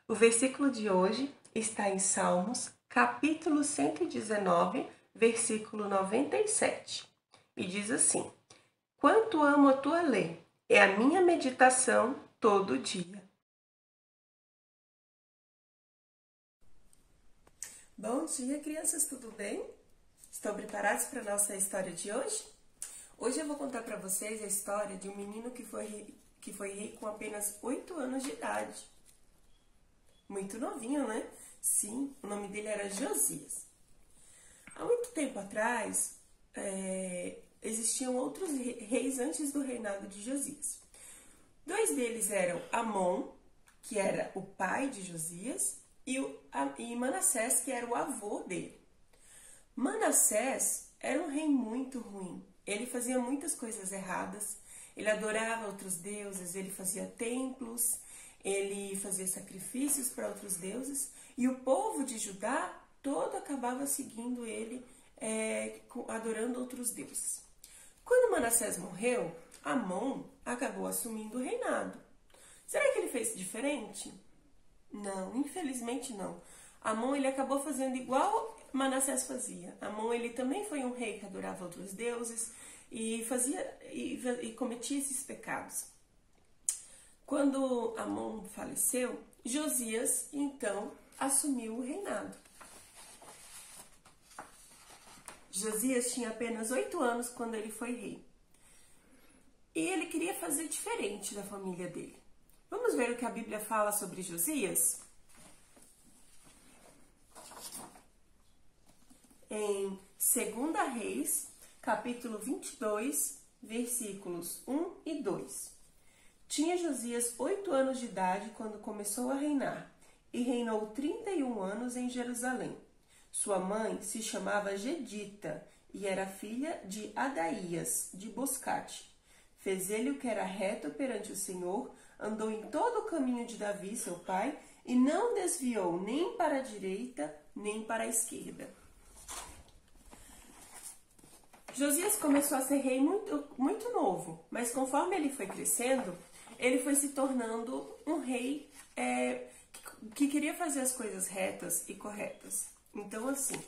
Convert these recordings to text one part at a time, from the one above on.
O versículo de hoje está em Salmos, capítulo 119, versículo 97. E diz assim: Quanto amo a tua lei, é a minha meditação todo dia. Bom dia, crianças, tudo bem? Estão preparados para a nossa história de hoje? Hoje eu vou contar para vocês a história de um menino que foi rei com apenas 8 anos de idade. Muito novinho, né? Sim, o nome dele era Josias. Há muito tempo atrás, existiam outros reis antes do reinado de Josias. 2 deles eram Amon, que era o pai de Josias, e Manassés, que era o avô dele. Manassés era um rei muito ruim. Ele fazia muitas coisas erradas, ele adorava outros deuses, ele fazia templos, ele fazia sacrifícios para outros deuses, e o povo de Judá todo acabava seguindo ele, adorando outros deuses. Quando Manassés morreu, Amon acabou assumindo o reinado. Será que ele fez diferente? Não, infelizmente não. Amon ele acabou fazendo igual Manassés fazia. Amon ele também foi um rei que adorava outros deuses e cometia esses pecados. Quando Amon faleceu, Josias então assumiu o reinado. Josias tinha apenas 8 anos quando ele foi rei. E ele queria fazer diferente da família dele. Vamos ver o que a Bíblia fala sobre Josias? Em 2 Reis, capítulo 22, versículos 1 e 2. Tinha Josias 8 anos de idade quando começou a reinar, e reinou 31 anos em Jerusalém. Sua mãe se chamava Jedita e era filha de Adaías, de Boscate. Fez ele o que era reto perante o Senhor, andou em todo o caminho de Davi, seu pai, e não desviou nem para a direita, nem para a esquerda. Josias começou a ser rei muito novo, mas conforme ele foi crescendo, ele foi se tornando um rei que queria fazer as coisas retas e corretas. Então, assim,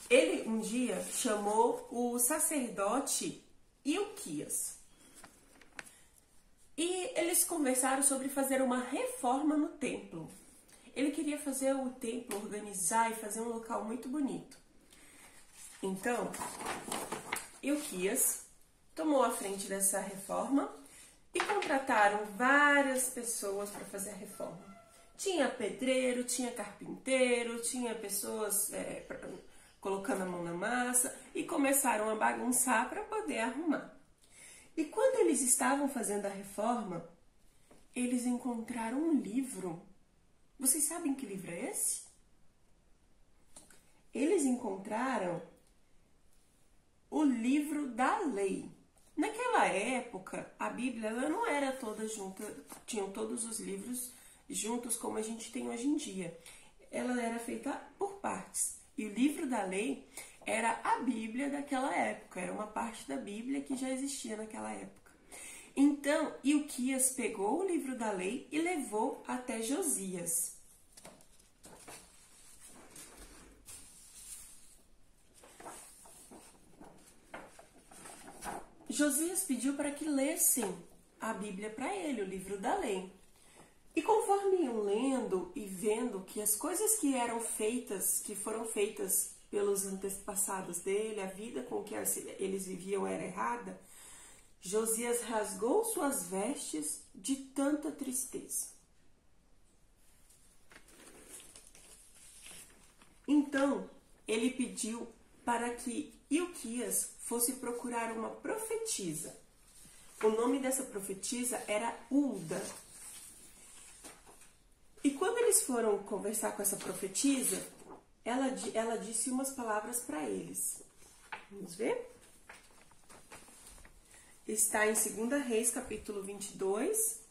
ele um dia chamou o sacerdote Ilquias. E eles conversaram sobre fazer uma reforma no templo. Ele queria fazer o templo, organizar e fazer um local muito bonito. Então, Ilquias tomou a frente dessa reforma e contrataram várias pessoas para fazer a reforma. Tinha pedreiro, tinha carpinteiro, tinha pessoas colocando a mão na massa e começaram a bagunçar para poder arrumar. E quando eles estavam fazendo a reforma, eles encontraram um livro. Vocês sabem que livro é esse? Eles encontraram o livro da lei. Naquela época, a Bíblia ela não era toda junta, tinham todos os livros juntos como a gente tem hoje em dia. Ela era feita por partes. E o livro da lei era a Bíblia daquela época, era uma parte da Bíblia que já existia naquela época. Então, Ilquias pegou o livro da lei e levou até Josias. Josias pediu para que lessem a Bíblia para ele, o livro da lei. E conforme iam lendo e vendo que as coisas que foram feitas pelos antepassados dele, a vida com que eles viviam era errada, Josias rasgou suas vestes de tanta tristeza. Então, ele pediu para que Ilquias fosse procurar uma profetisa. O nome dessa profetisa era Hulda. E quando eles foram conversar com essa profetisa, ela disse umas palavras para eles. Vamos ver? Está em 2 Reis, capítulo 22,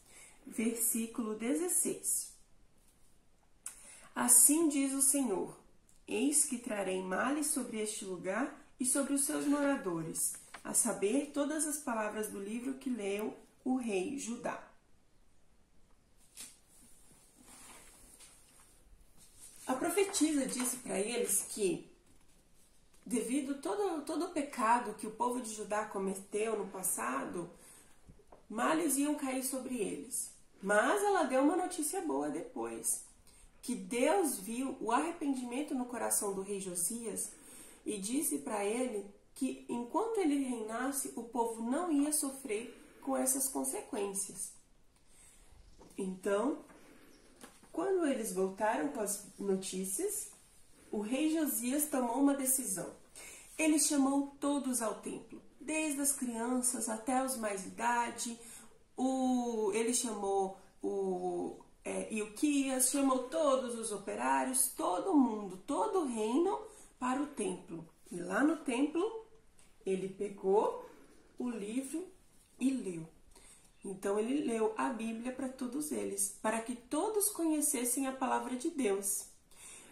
versículo 16. Assim diz o Senhor: eis que trarei males sobre este lugar e sobre os seus moradores, a saber, todas as palavras do livro que leu o rei Judá. profetisa disse para eles que, devido todo o pecado que o povo de Judá cometeu no passado, males iam cair sobre eles. Mas ela deu uma notícia boa depois, que Deus viu o arrependimento no coração do rei Josias e disse para ele que enquanto ele reinasse, o povo não ia sofrer com essas consequências. Então, quando eles voltaram com as notícias, o rei Josias tomou uma decisão. Ele chamou todos ao templo, desde as crianças até os mais de idade. Ele chamou Ilquias, chamou todos os operários, todo mundo, todo o reino para o templo. E lá no templo, ele pegou o livro e leu. Então ele leu a Bíblia para todos eles, para que todos conhecessem a palavra de Deus.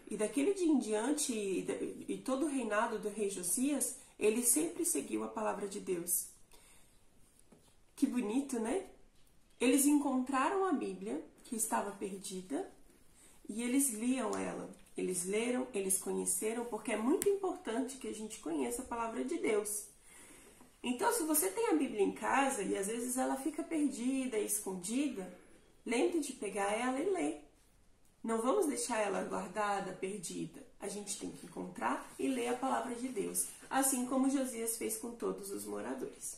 E daquele dia em diante, e todo o reinado do rei Josias, ele sempre seguiu a palavra de Deus. Que bonito, né? Eles encontraram a Bíblia, que estava perdida, e eles liam ela. Eles leram, eles conheceram, porque é muito importante que a gente conheça a palavra de Deus. Então, se você tem a Bíblia em casa e às vezes ela fica perdida e escondida, lembre de pegar ela e ler. Não vamos deixar ela guardada, perdida. A gente tem que encontrar e ler a palavra de Deus, assim como Josias fez com todos os moradores.